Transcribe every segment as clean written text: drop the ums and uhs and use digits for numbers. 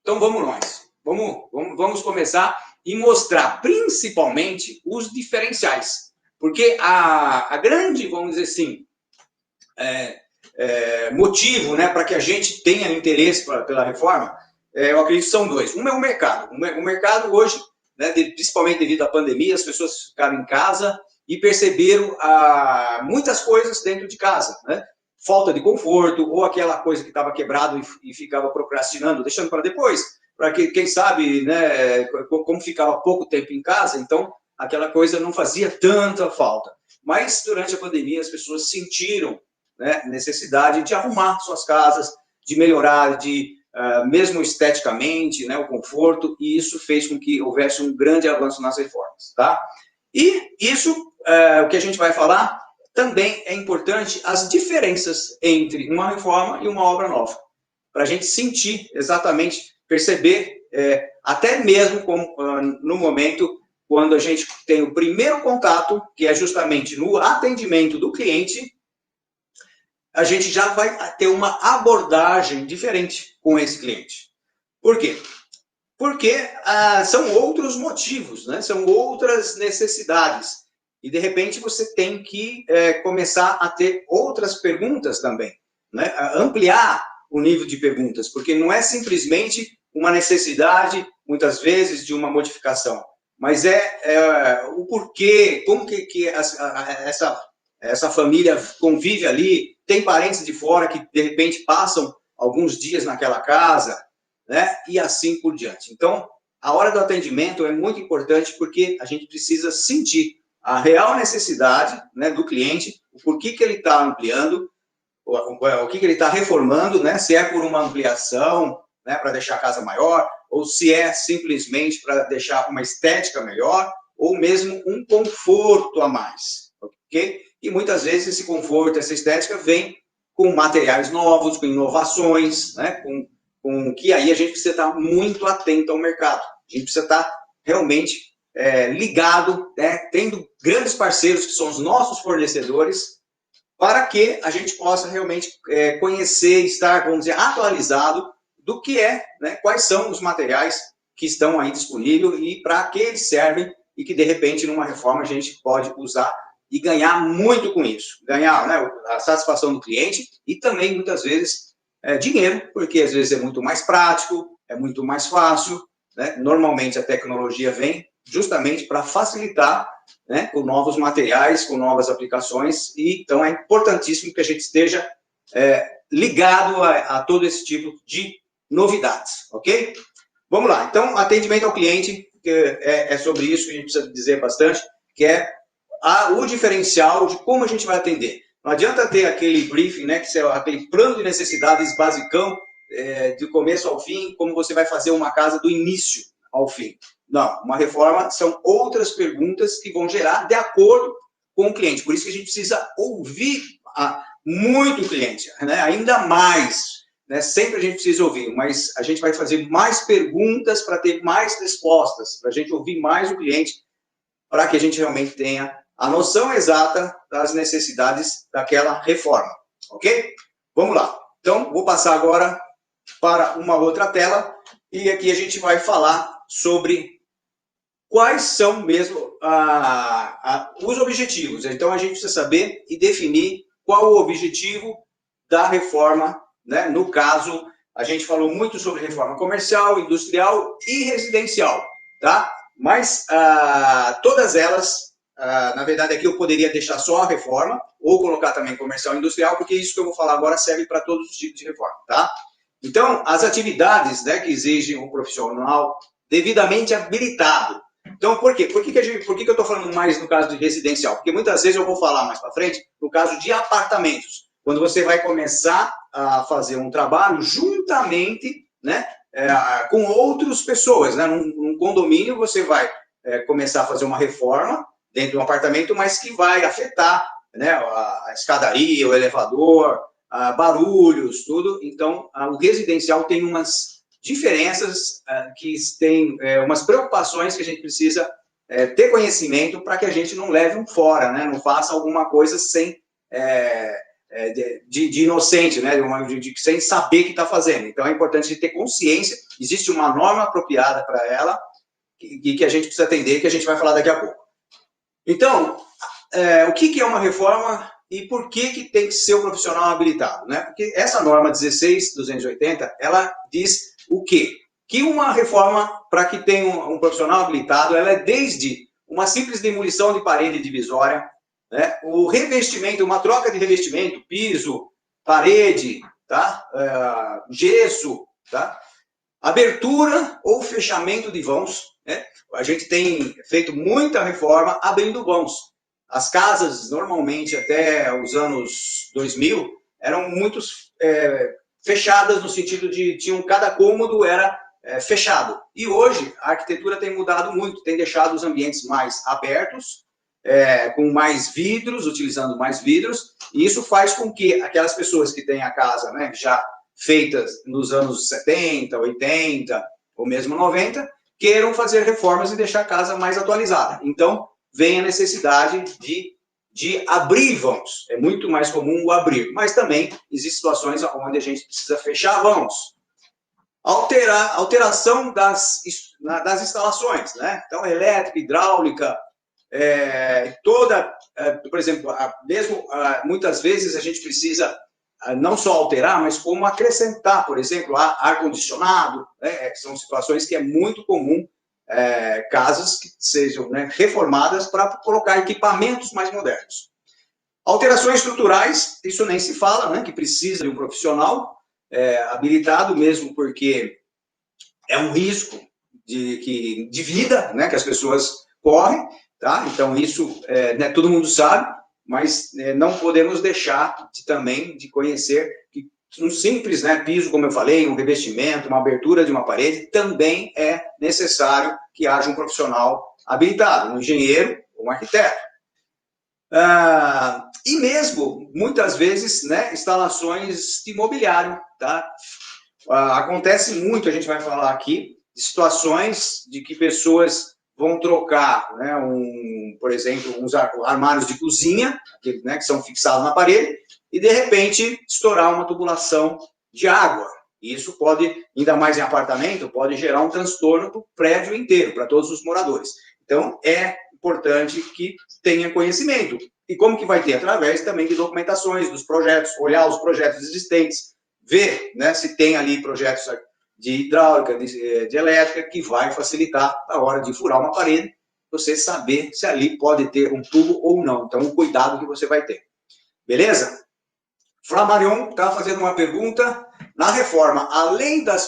Então vamos nós. Vamos começar e mostrar principalmente os diferenciais. Porque a grande, vamos dizer assim, motivo, né, para que a gente tenha interesse pela reforma, eu acredito que são dois. Um é o mercado. O mercado hoje, né, principalmente devido à pandemia, as pessoas ficaram em casa e perceberam muitas coisas dentro de casa, né? Falta de conforto, ou aquela coisa que estava quebrado e ficava procrastinando, deixando para depois, para que, quem sabe, né, como ficava pouco tempo em casa, então aquela coisa não fazia tanta falta. Mas durante a pandemia as pessoas sentiram, né, necessidade de arrumar suas casas, de melhorar, mesmo esteticamente, né, o conforto, e isso fez com que houvesse um grande avanço nas reformas, tá? E isso, o que a gente vai falar, também é importante as diferenças entre uma reforma e uma obra nova, para a gente sentir exatamente, perceber, até mesmo no momento quando a gente tem o primeiro contato, que é justamente no atendimento do cliente, a gente já vai ter uma abordagem diferente com esse cliente. Por quê? Porque são outros motivos, né? São outras necessidades. E, de repente, você tem que começar a ter outras perguntas também, né? Ampliar o nível de perguntas, porque não é simplesmente uma necessidade, muitas vezes, de uma modificação, mas o porquê, como que essa família convive ali, tem parentes de fora que, de repente, passam alguns dias naquela casa, né? E assim por diante. Então, a hora do atendimento é muito importante porque a gente precisa sentir a real necessidade, né, do cliente, o porquê que ele está ampliando, o que ele está reformando, né? Se é por uma ampliação, né, para deixar a casa maior, ou se é simplesmente para deixar uma estética melhor, ou mesmo um conforto a mais, ok? E muitas vezes esse conforto, essa estética vem com materiais novos, com inovações, né? Com que aí a gente precisa estar muito atento ao mercado. A gente precisa estar realmente ligado, né? Tendo grandes parceiros que são os nossos fornecedores, para que a gente possa realmente conhecer, estar, vamos dizer, atualizado do que né? Quais são os materiais que estão aí disponíveis e para que eles servem e que, de repente, numa reforma a gente pode usar e ganhar muito com isso. Ganhar, né, a satisfação do cliente e também, muitas vezes, dinheiro, porque às vezes é muito mais prático, é muito mais fácil, né? Normalmente a tecnologia vem justamente para facilitar, né, com novos materiais, com novas aplicações, e então é importantíssimo que a gente esteja ligado a todo esse tipo de novidades, ok? Vamos lá, então, atendimento ao cliente, que é sobre isso que a gente precisa dizer bastante, que é o diferencial de como a gente vai atender. Não adianta ter aquele briefing, né, que é aquele plano de necessidades basicão, do começo ao fim, como você vai fazer uma casa do início ao fim. Não, uma reforma são outras perguntas que vão gerar de acordo com o cliente. Por isso que a gente precisa ouvir muito o cliente, né? Ainda mais, né? Sempre a gente precisa ouvir, mas a gente vai fazer mais perguntas para ter mais respostas, para a gente ouvir mais o cliente, para que a gente realmente tenha a noção exata das necessidades daquela reforma, ok? Vamos lá. Então, vou passar agora para uma outra tela e aqui a gente vai falar sobre quais são mesmo os objetivos. Então, a gente precisa saber e definir qual o objetivo da reforma, né? No caso, a gente falou muito sobre reforma comercial, industrial e residencial, tá? Mas todas elas, na verdade, aqui eu poderia deixar só a reforma ou colocar também comercial e industrial, porque isso que eu vou falar agora serve para todos os tipos de reforma, tá? Então, as atividades, né, que exigem um profissional devidamente habilitado. Então, por quê? Por que eu estou falando mais no caso de residencial? Porque muitas vezes eu vou falar mais para frente no caso de apartamentos, quando você vai começar a fazer um trabalho juntamente, né, com outras pessoas, né? Num condomínio você vai começar a fazer uma reforma dentro de um apartamento, mas que vai afetar, né, a escadaria, o elevador, barulhos, tudo. Então, o residencial tem umas diferenças, que tem umas preocupações que a gente precisa ter conhecimento para que a gente não leve um fora, né? Não faça alguma coisa sem de inocente, né? Sem saber o que está fazendo. Então, é importante ter consciência, existe uma norma apropriada para ela, que a gente precisa atender, que a gente vai falar daqui a pouco. Então, o que é uma reforma e por que tem que ser o profissional habilitado, né? Porque essa norma 16.280, ela diz o quê? Que uma reforma, para que tenha um profissional habilitado, ela é desde uma simples demolição de parede divisória, né? O revestimento, uma troca de revestimento, piso, parede, tá? Gesso, tá? Abertura ou fechamento de vãos, né? A gente tem feito muita reforma abrindo vãos. As casas, normalmente, até os anos 2000, eram muito fechadas, no sentido de cada cômodo era fechado. E hoje, a arquitetura tem mudado muito, tem deixado os ambientes mais abertos, com mais vidros, utilizando mais vidros, e isso faz com que aquelas pessoas que têm a casa, né, já feitas nos anos 70, 80, ou mesmo 90, queiram fazer reformas e deixar a casa mais atualizada. Então, vem a necessidade de abrir vãos. É muito mais comum o abrir, mas também existem situações onde a gente precisa fechar vãos. Alteração das instalações, né? Então, elétrica, hidráulica, por exemplo, muitas vezes a gente precisa não só alterar, mas como acrescentar, por exemplo, ar-condicionado, né? São situações que é muito comum, casas que sejam, né, reformadas para colocar equipamentos mais modernos. Alterações estruturais, isso nem se fala, né, que precisa de um profissional habilitado, mesmo porque é um risco de vida, né, que as pessoas correm, tá? Então, isso né, todo mundo sabe, mas não podemos deixar também de conhecer que um simples, né, piso, como eu falei, um revestimento, uma abertura de uma parede, também é necessário que haja um profissional habilitado, um engenheiro ou um arquiteto. E mesmo, muitas vezes, né, instalações de mobiliário, tá? Acontece muito, a gente vai falar aqui, de situações de que pessoas vão trocar, né, por exemplo, uns armários de cozinha, né, que são fixados na parede, e de repente estourar uma tubulação de água. Isso pode, ainda mais em apartamento, pode gerar um transtorno para o prédio inteiro, para todos os moradores. Então, é importante que tenha conhecimento. E como que vai ter? Através também de documentações dos projetos, olhar os projetos existentes, ver, né, se tem ali projetos de hidráulica, de elétrica, que vai facilitar a hora de furar uma parede, você saber se ali pode ter um tubo ou não. Então, o cuidado que você vai ter. Beleza? Flamarion está fazendo uma pergunta. Na reforma, além das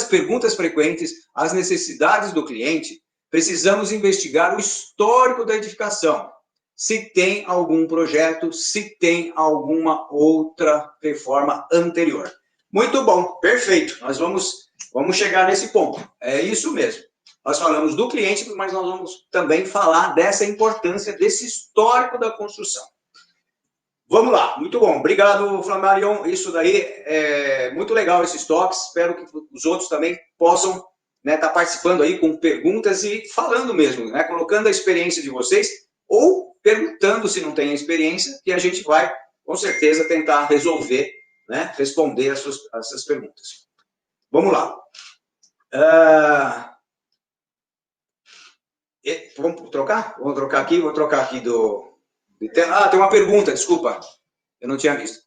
perguntas frequentes, as necessidades do cliente, precisamos investigar o histórico da edificação. Se tem algum projeto, se tem alguma outra reforma anterior. Muito bom, perfeito. Nós vamos chegar nesse ponto. É isso mesmo. Nós falamos do cliente, mas nós vamos também falar dessa importância, desse histórico da construção. Vamos lá, muito bom. Obrigado, Flamarion. Isso daí é muito legal, esses toques. Espero que os outros também possam, né, estar participando aí com perguntas e falando mesmo, né, colocando a experiência de vocês ou perguntando se não tem a experiência, que a gente vai, com certeza, tentar resolver, né, responder essas perguntas. Vamos lá. Vamos trocar? Vou trocar aqui tem uma pergunta, desculpa, eu não tinha visto.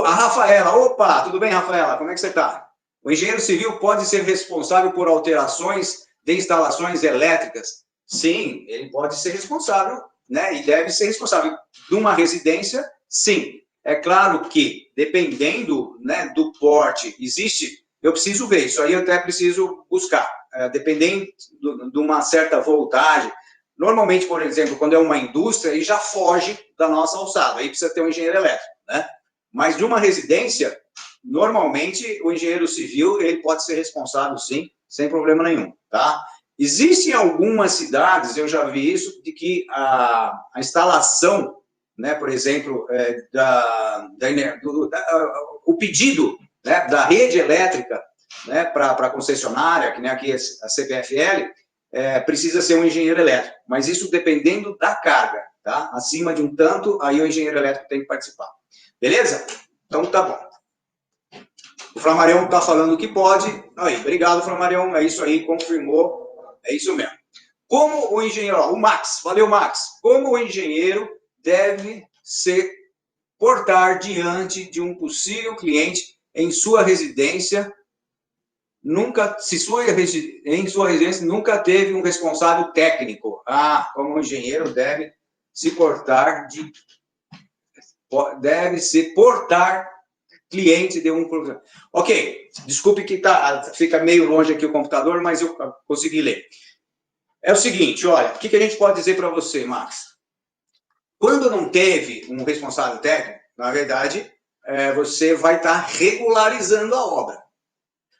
A Rafaela, opa, tudo bem, Rafaela? Como é que você está? O engenheiro civil pode ser responsável por alterações de instalações elétricas? Sim, ele pode ser responsável, né? E deve ser responsável de uma residência, sim. É claro que, dependendo, né, do porte, eu preciso ver, isso aí eu até preciso buscar, dependendo de uma certa voltagem. Normalmente, por exemplo, quando é uma indústria, ele já foge da nossa alçada, aí precisa ter um engenheiro elétrico, né? Mas de uma residência, normalmente o engenheiro civil ele pode ser responsável, sim, sem problema nenhum, tá? Existem algumas cidades, eu já vi isso, de que a instalação, né, por exemplo, o pedido, né, da rede elétrica, né, para a concessionária, que nem aqui a CPFL, precisa ser um engenheiro elétrico, mas isso dependendo da carga. tá? Acima de um tanto, aí o engenheiro elétrico tem que participar. Beleza? Então tá bom. O Flamarion está falando que pode. Aí, obrigado, Flamarion. É isso aí, confirmou. É isso mesmo. Como o engenheiro, ó, o Max, valeu, Max. Como o engenheiro deve se portar diante de um possível cliente em sua residência, em sua residência nunca teve um responsável técnico. Ah, como o engenheiro deve se portar cliente de um problema. Ok, desculpe que fica meio longe aqui o computador, mas eu consegui ler. É o seguinte, olha, o que a gente pode dizer para você, Max? Quando não teve um responsável técnico, na verdade, você vai estar regularizando a obra.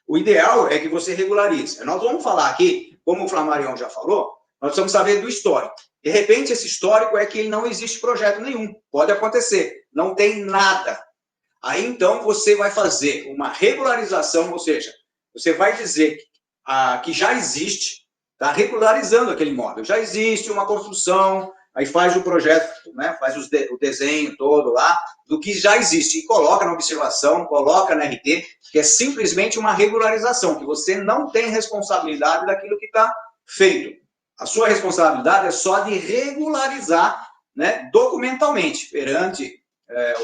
O ideal é que você regularize. Nós vamos falar aqui, como o Flamarion já falou, nós precisamos saber do histórico. De repente, esse histórico é que não existe projeto nenhum. Pode acontecer. Não tem nada. Aí, então, você vai fazer uma regularização, ou seja, você vai dizer que já existe, está regularizando aquele imóvel. Já existe uma construção, aí faz o projeto, né, faz o desenho todo lá, do que já existe, e coloca na observação, coloca na RT, que é simplesmente uma regularização, que você não tem responsabilidade daquilo que está feito. A sua responsabilidade é só de regularizar, né, documentalmente, perante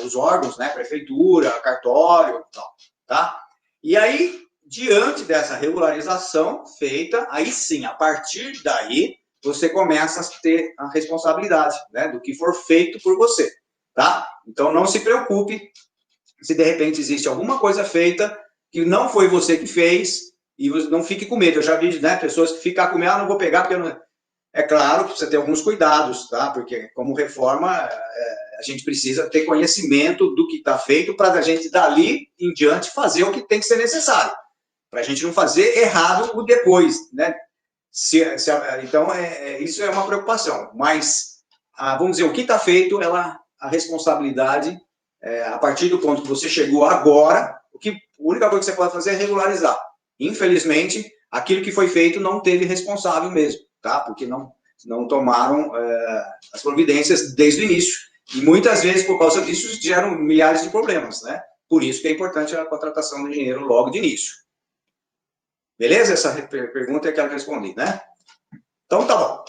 os órgãos, né, prefeitura, cartório e tal, tá? E aí, diante dessa regularização feita, aí sim, a partir daí, você começa a ter a responsabilidade, né, do que for feito por você, tá? Então, não se preocupe se de repente existe alguma coisa feita que não foi você que fez e não fique com medo. Eu já vi, né, pessoas que ficam com medo, não vou pegar porque eu não... É claro que precisa ter alguns cuidados, tá? Porque como reforma, a gente precisa ter conhecimento do que está feito para a gente, dali em diante, fazer o que tem que ser necessário. Para a gente não fazer errado o depois, né? Então, isso é uma preocupação. Mas, vamos dizer, o que está feito, a responsabilidade, a partir do ponto que você chegou agora, a única coisa que você pode fazer é regularizar. Infelizmente, aquilo que foi feito não teve responsável mesmo, tá? Porque não tomaram as providências desde o início. E muitas vezes, por causa disso, geram milhares de problemas, né? Por isso que é importante a contratação do engenheiro logo de início. Beleza? Essa pergunta é que eu respondi, né? Então, tá bom.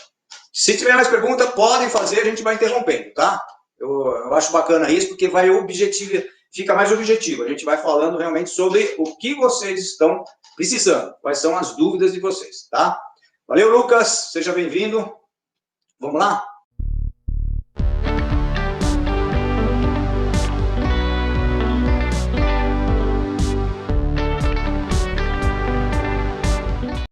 Se tiver mais pergunta, podem fazer, a gente vai interrompendo, tá? Eu acho bacana isso, porque fica mais objetivo. A gente vai falando realmente sobre o que vocês estão precisando, quais são as dúvidas de vocês, tá? Valeu, Lucas, seja bem-vindo. Vamos lá?